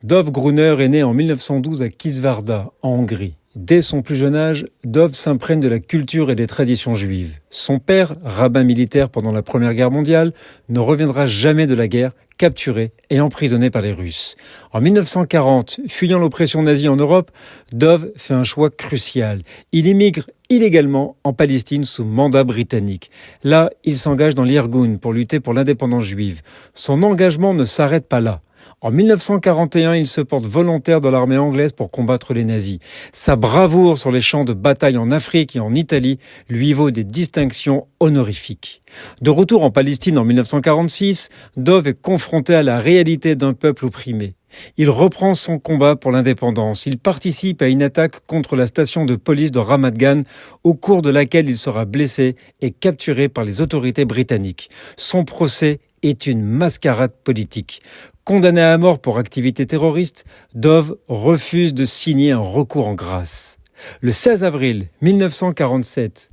Dov Gruner est né en 1912 à Kisvarda, en Hongrie. Dès son plus jeune âge, Dov s'imprègne de la culture et des traditions juives. Son père, rabbin militaire pendant la Première Guerre mondiale, ne reviendra jamais de la guerre, capturé et emprisonné par les Russes. En 1940, fuyant l'oppression nazie en Europe, Dov fait un choix crucial. Il émigre illégalement en Palestine sous mandat britannique. Là, il s'engage dans l'Irgun pour lutter pour l'indépendance juive. Son engagement ne s'arrête pas là. En 1941, il se porte volontaire dans l'armée anglaise pour combattre les nazis. Sa bravoure sur les champs de bataille en Afrique et en Italie lui vaut des distinctions honorifiques. De retour en Palestine en 1946, Dov est confronté à la réalité d'un peuple opprimé. Il reprend son combat pour l'indépendance. Il participe à une attaque contre la station de police de Ramat Gan, au cours de laquelle il sera blessé et capturé par les autorités britanniques. Son procès est une mascarade politique. Condamné à mort pour activité terroriste, Dov refuse de signer un recours en grâce. Le 16 avril 1947,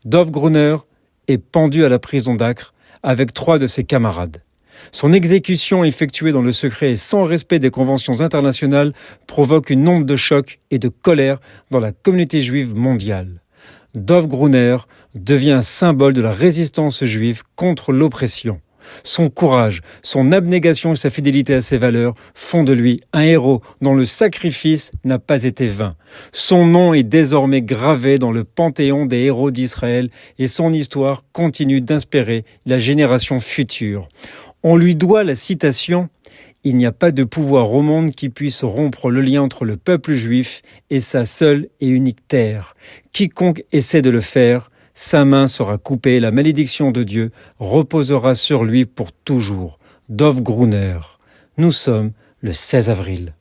Dov Gruner est pendu à la prison d'Acre avec 3 de ses camarades. Son exécution effectuée dans le secret et sans respect des conventions internationales provoque une onde de choc et de colère dans la communauté juive mondiale. Dov Gruner devient un symbole de la résistance juive contre l'oppression. Son courage, son abnégation et sa fidélité à ses valeurs font de lui un héros dont le sacrifice n'a pas été vain. Son nom est désormais gravé dans le panthéon des héros d'Israël et son histoire continue d'inspirer la génération future. On lui doit la citation « Il n'y a pas de pouvoir au monde qui puisse rompre le lien entre le peuple juif et sa seule et unique terre. Quiconque essaie de le faire, sa main sera coupée, la malédiction de Dieu reposera sur lui pour toujours. » Dov Gruner. Nous sommes le 16 avril.